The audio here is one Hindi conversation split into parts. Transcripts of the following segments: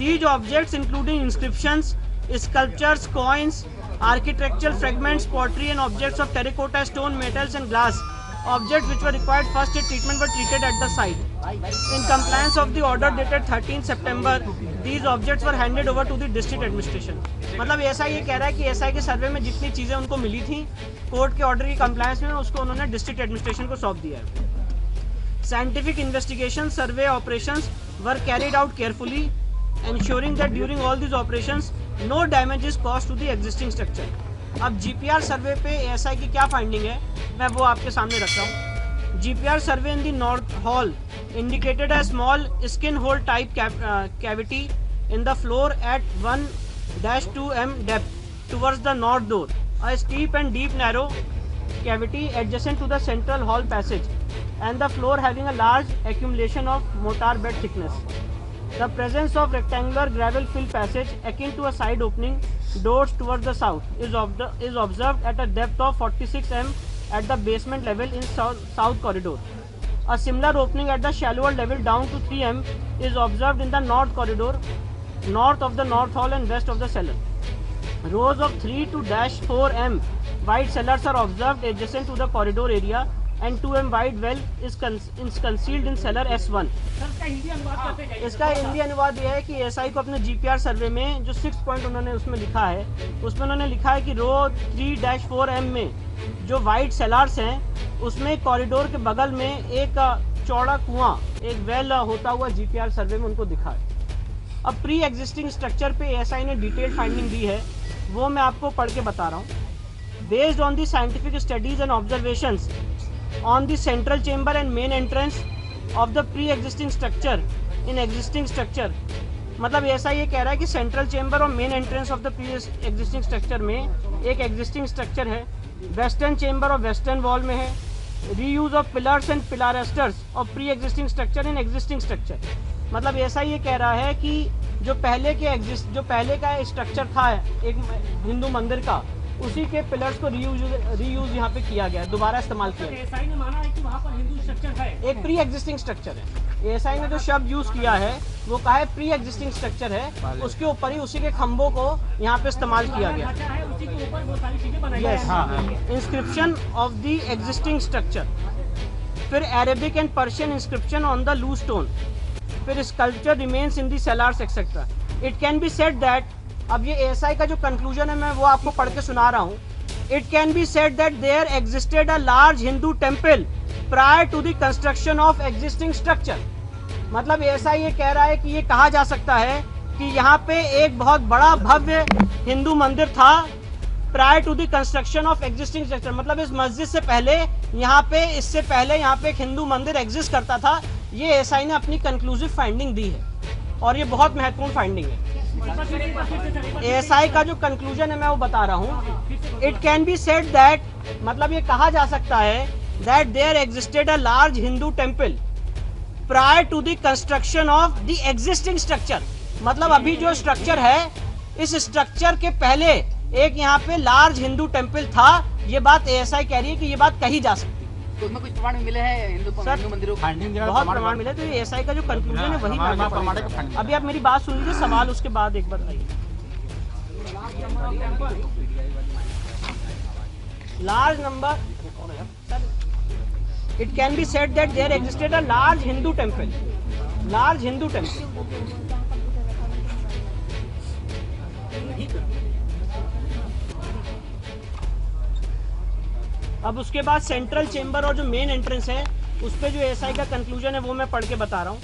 These objects including inscriptions, sculptures, coins, architectural fragments, pottery and objects of terracotta, stone, metals and glass. Objects which were required first aid treatment were treated at the site. In compliance of the order dated 13 September, these objects were handed over to the district administration. मतलब ऐसा ये कह रहा है कि एसआई के सर्वे में जितनी चीज़ें उनको मिली थी कोर्ट के ऑर्डर की कंप्लायंस में, उसको उन्होंने डिस्ट्रिक्ट एडमिनिस्ट्रेशन को सौंप दिया है. Scientific investigation survey operations were carried out carefully, ensuring that during all these operations no damage is caused to the existing structure. अब जीपीआर सर्वे पे एएसआई की क्या फाइंडिंग है मैं वो आपके सामने रख रहा हूँ. GPR survey in the north hall indicated a small skin hole type cavity in the floor at 1-2 m depth towards the north door. A steep and deep narrow cavity adjacent to the central hall passage, and the floor having a large accumulation of mortar bed thickness. The presence of rectangular gravel filled passage akin to a side opening doors towards the south is observed at a depth of 46 m at the basement level in south corridor. A similar opening at the shallower level down to 3 m is observed in the north corridor, north of the north hall and west of the cellar. Rows of 3 to -4 m wide cellars are observed adjacent to the corridor area, and 2 m wide well is concealed in cellar S1. इसका हिंदी अनुवाद यह है कि एसआई को अपने जीपीआर सर्वे में जो 6 पॉइंट उन्होंने उसमें लिखा है, उसमें उन्होंने लिखा है कि रो 3-4 m में जो वाइड सेलार्स हैं उसमें कॉरिडोर के बगल में एक चौड़ा कुआं, एक वेल होता हुआ जीपीआर सर्वे में उनको दिखा है. अब प्री एग्जिस्टिंग स्ट्रक्चर पे एएसआई ने डिटेल फाइंडिंग दी है, वो मैं आपको पढ़ के बता रहा हूँ. Based on the scientific studies and observations on the central chamber and main entrance of the pre existing structure in existing structure. मतलब ऐसा ये कह रहा है कि सेंट्रल चेंबर और main entrance of the pre existing structure में एक एग्जिस्टिंग स्ट्रक्चर है. वेस्टर्न चेंबर और वेस्टर्न वॉल में है. Reuse of pillars and pilasters of pre existing structure in existing structure. मतलब ऐसा ये कह रहा है कि जो पहले का स्ट्रक्चर था एक हिंदू मंदिर का, उसी के पिलर्स को रीयूज यहाँ पे किया गया, दोबारा इस्तेमाल किया. एएसआई ने माना है कि वहाँ पर हिंदू स्ट्रक्चर है, एक प्री एग्जिस्टिंग स्ट्रक्चर है. एएसआई ने जो शब्द यूज किया है वो कहा है प्री एग्जिस्टिंग स्ट्रक्चर है, उसके ऊपर ही उसी के खंभों को यहाँ पे इस्तेमाल किया गया. Inscription of the existing structure, फिर Arabic and Persian inscription on the loose stone, फिर sculpture remains in the cellars etcetera. It can be said that, अब ये एएसआई का जो कंक्लूजन है मैं वो आपको पढ़ के सुना रहा हूँ. It can be said that there existed a large Hindu temple prior to the construction of existing structure. मतलब एएसआई ये कह रहा है कि ये कहा जा सकता है कि यहाँ पे एक बहुत बड़ा भव्य हिंदू मंदिर था prior to the construction of existing structure. मतलब इस मस्जिद से पहले इससे पहले यहाँ पे एक हिंदू मंदिर एग्जिस्ट करता था. ये एएसआई ने अपनी कंक्लूसिव फाइंडिंग दी है और ये बहुत महत्वपूर्ण फाइंडिंग है. एएसआई का जो कंक्लूजन है मैं वो बता रहा हूँ. It can be said that, मतलब ये कहा जा सकता है that there existed a large Hindu temple prior to the construction of the existing structure. मतलब अभी जो स्ट्रक्चर है, इस स्ट्रक्चर के पहले एक यहाँ पे लार्ज हिंदू टेम्पल था. ये बात एएसआई कह रही है कि ये बात कही जा सकती है. तो उसमें कुछ प्रमाण मिले हैं हिंदू मंदिरों को? बहुत प्रमाण मिले. तो ये एएसआई का जो कंक्लूजन है वही. अभी आप मेरी बात सुन लीजिए, सवाल उसके बाद एक बार आइए. Large number, it can be said that there existed a large Hindu temple. Large Hindu temple. अब उसके बाद सेंट्रल चेंबर और जो मेन एंट्रेंस है उस पे जो एएसआई का कंक्लूजन है वो मैं पढ़ के बता रहा हूँ.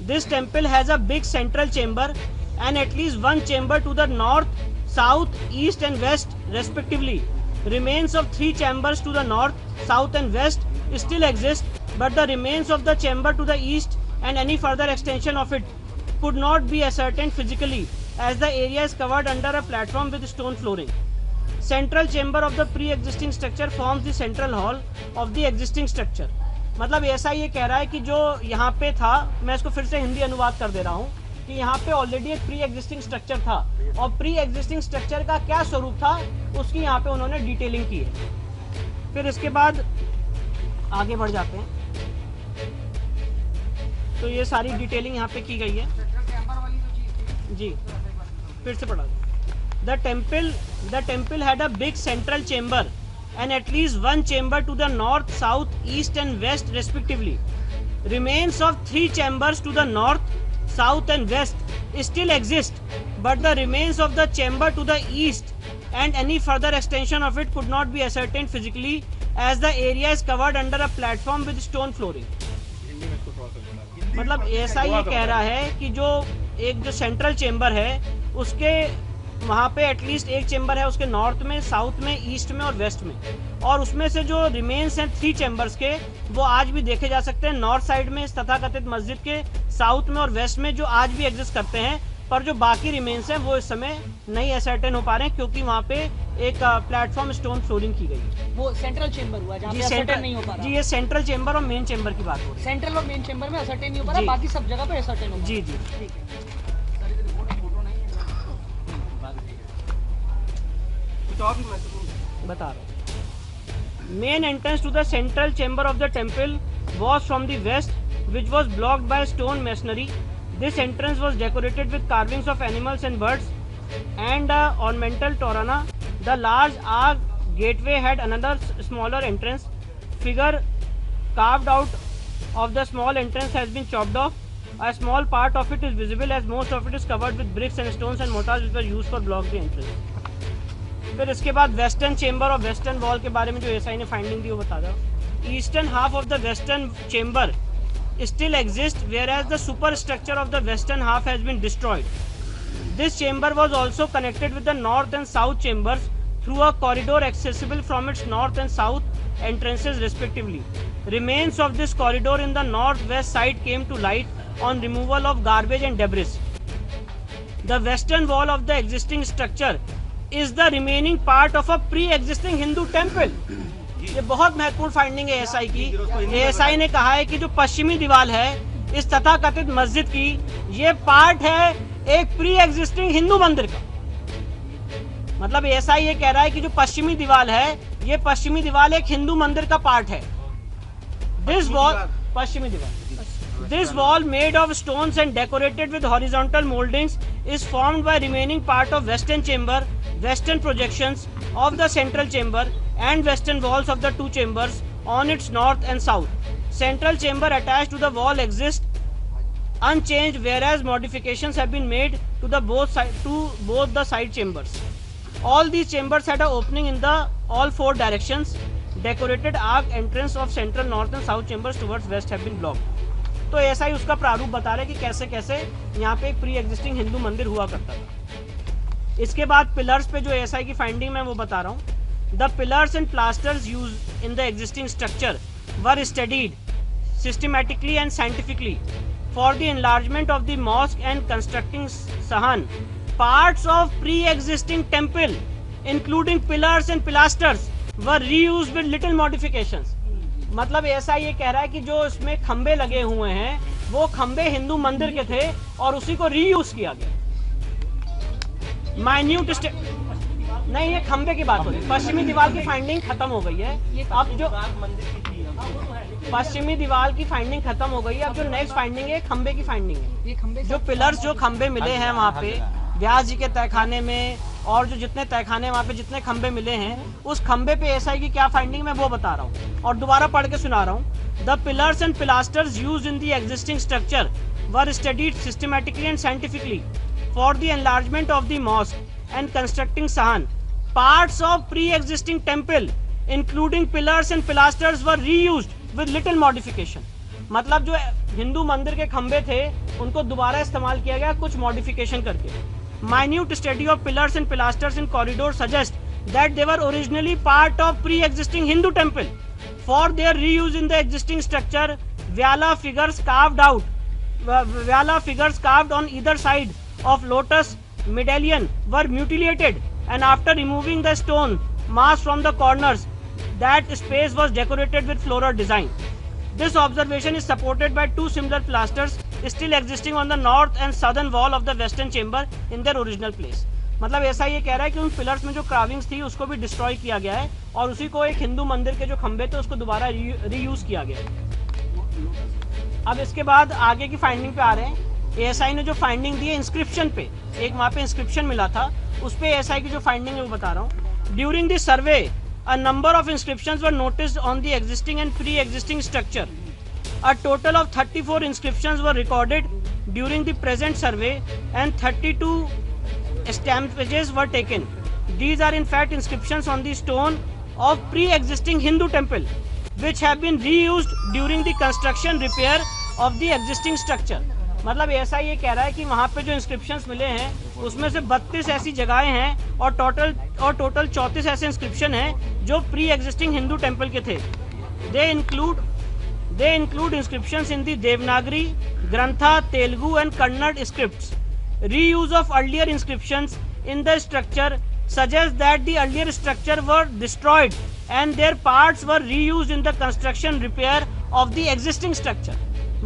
This temple has a big central chamber and at least one chamber to the north, south, east and west respectively. Remains of 3 chambers to the north, south and west still exist, but the remains of the chamber to the east and any further extension of it could not be ascertained physically as the area is covered under a platform with stone flooring. Central chamber of the pre-existing structure forms the central hall of the existing structure. मतलब ऐसा ये कह रहा है कि जो यहाँ पे था, मैं इसको फिर से हिंदी अनुवाद कर दे रहा हूँ कि यहाँ पे ऑलरेडी एक प्री एग्जिस्टिंग स्ट्रक्चर था और प्री एग्जिस्टिंग स्ट्रक्चर का क्या स्वरूप था उसकी यहाँ पे उन्होंने डिटेलिंग की है. फिर इसके बाद आगे बढ़ जाते हैं. तो ये सारी डिटेलिंग यहाँ पे की गई है. जी फिर से पढ़ा। The temple had a big central chamber and at least one chamber to the north, south, east and west respectively. Remains of 3 chambers to the north, south and west still exist, but the remains of the chamber to the east and any further extension of it could not be ascertained physically as the area is covered under a platform with stone flooring. मतलब ऐसा ये कह रहा है कि जो एक जो सेंट्रल चेम्बर है उसके वहाँ पे एटलीस्ट एक चेम्बर है उसके नॉर्थ में, साउथ में, ईस्ट में और वेस्ट में, और उसमें से जो रिमेन्स हैं 3 चेम्बर्स के वो आज भी देखे जा सकते हैं नॉर्थ साइड में इस तथाकथित मस्जिद के, साउथ में और वेस्ट में जो आज भी एग्जिस्ट करते हैं, पर जो बाकी रिमेन्स हैं वो इस समय नहीं असर्टेन हो पा रहे हैं क्योंकि वहाँ पे एक प्लेटफॉर्म स्टोन फ्लोरिंग की गई है। वो सेंट्रल चेम्बर हुआ जहाँ पे असर्टेन नहीं हो पा रहा। जी ये सेंट्रल चेम्बर और मेन चेम्बर की बात हो रही है। सेंट्रल और मेन चेम्बर में असर्टेन नहीं हो पा रहा, बाकी सब जगह पे असर्टेन हो पा रहा। जी जी ठीक है। बता रहा हूँ। Main entrance to the central chamber of the temple was from the west, which was blocked by stone masonry. This entrance was decorated with carvings of animals and birds and ornamental torana. The large arch gateway had another smaller entrance. Figure carved out of the small entrance has been chopped off. A small part of it is visible as most of it is covered with bricks and stones and mortars which were used for block the entrance. फिर इसके बाद वेस्टर्न चेम्बर और वेस्टर्न वॉल के बारे में जो एसआई ने फाइंडिंग दी वो बता दो। Eastern half of the western chamber still exists, whereas the superstructure of the western half has been destroyed. This chamber was also connected with the north and south chambers through a corridor accessible from its north and south entrances respectively. Remains of this corridor in the northwest side came to light on removal of garbage and debris. The western wall of the existing structure is the remaining part of a pre-existing Hindu temple. ये बहुत महत्वपूर्ण फाइंडिंग है एएसआई की। एएसआई ने कहा है कि जो पश्चिमी दीवार है इस तथाकथित मस्जिद की ये पार्ट है एक प्री एग्जिस्टिंग हिंदू मंदिर का। मतलब एएसआई ये कह रहा है कि जो पश्चिमी दीवार है ये पश्चिमी दीवार एक हिंदू मंदिर का पार्ट है। दिस वॉल पश्चिमी दीवार This wall made of stones and decorated with horizontal moldings is formed by remaining part of western chamber, western projections of the central chamber and western walls of the 2 chambers on its north and south. Central chamber attached to the wall exists unchanged, whereas modifications have been made to both the side chambers. All these chambers had an opening in the all 4 directions. Decorated arc entrance of central, north and south chambers towards west have been blocked. तो ऐसा ही उसका प्रारूप बता रहे कि कैसे कैसे यहाँ पे एक प्री एग्जिस्टिंग हिंदू मंदिर हुआ करता था। इसके बाद पिलर्स पे जो एएसआई की फाइंडिंग मैं वो बता रहा हूँ। The pillars and plasters used in the existing structure were studied systematically and scientifically for the enlargement of the mosque and constructing सहन parts of pre existing temple including pillars and pilasters were reused with little modifications. मतलब ऐसा ये कह रहा है कि जो इसमें खंबे लगे हुए हैं वो खंबे हिंदू मंदिर के थे और उसी को रीयूज किया गया। माइन्यूट नहीं, ये खंबे की बात हो रही है। पश्चिमी दीवार की फाइंडिंग खत्म हो गई है। अब जो पश्चिमी दीवार की फाइंडिंग खत्म हो गई है, अब जो नेक्स्ट फाइंडिंग है खंबे की फाइंडिंग है। ये खंबे जो पिलर्स जो खंबे मिले हैं वहाँ पे व्यास जी के तहखाने में और जो जितने तहखाने वहाँ पे जितने खंबे मिले हैं उस खंबे पे एसआई की क्या फाइंडिंग मैं वो बता रहा हूँ और दोबारा पढ़ के सुना रहा हूँ। The pillars and pilasters used in the existing structure were studied systematically and scientifically for the enlargement of the mosque and constructing सहन parts of pre existing temple including pillars and pilasters were reused with little modification. मतलब जो हिंदू मंदिर के खंबे थे उनको दोबारा इस्तेमाल किया गया कुछ मॉडिफिकेशन करके। Minute study of pillars and pilasters in corridor suggests that they were originally part of pre-existing Hindu temple. For their reuse in the existing structure, Vyala figures carved on either side of lotus medallion were mutilated, and after removing the stone mass from the corners, that space was decorated with floral design. This observation is supported by 2 similar pilasters still existing on the north and southern wall of the western chamber in their original place. मतलब ऐसा ये कह रहा है कि उन पिलर्स में जो क्राविंग्स थी उसको भी डिस्ट्रॉय किया गया है और उसी को एक हिंदू मंदिर के जो खंबे थे उसको दोबारा रीयूज किया गया है। अब इसके बाद आगे की फाइंडिंग पे आ रहे हैं। एएसआई ने जो फाइंडिंग दी है इंस्क्रिप्शन पे, एक वहाँ पे इंस्क्रिप्शन मिला था, उस पे एएसआई की जो फाइंडिंग है वो बता रहा हूँ। During this survey a number of inscriptions were noticed on the existing and pre existing structure. A total of 34 inscriptions were recorded during the present survey and 32 stampages were taken. These are in fact inscriptions on the stone of pre-existing Hindu temple which have been reused during the construction repair of the existing structure. मतलब ऐसा ये कह रहा है कि वहाँ पे जो इंस्क्रिप्शंस मिले हैं उसमें से 32 ऐसी जगहें हैं और टोटल 34 ऐसे इंस्क्रिप्शन हैं जो प्री एग्जिस्टिंग हिंदू टेम्पल के थे। They include inscriptions in the Devanagari, Grantha, Telugu and Kannada scripts. Reuse of earlier inscriptions in the structure suggests that the earlier structure were destroyed and their parts were reused in the construction repair of the existing structure.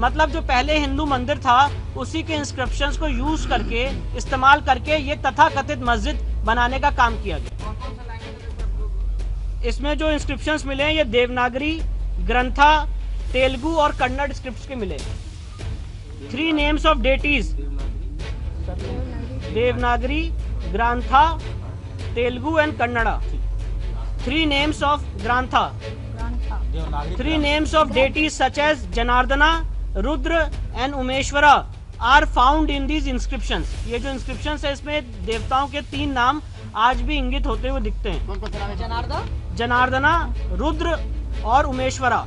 मतलब जो पहले हिंदू मंदिर था उसी के इंस्क्रिप्शंस को यूज करके इस्तेमाल करके ये तथाकथित मस्जिद बनाने का काम किया गया। इसमें जो इंस्क्रिप्शंस मिले हैं ये देवनागरी, ग्रंथा, तेलुगु और कन्नड़ स्क्रिप्ट्स के मिले। 3 names of deities, Devanagari, Grantha, Telugu and Kannada. 3 names of Grantha, 3 names of deities such as Janardana, Rudra and Umeshwara are found in these inscriptions. ये जो इंस्क्रिप्शंस है इसमें देवताओं के 3 नाम आज भी इंगित होते हुए दिखते हैं। कौन कौन सा नाम है? जनार्दन, जनार्दना, रुद्र और उमेश्वरा।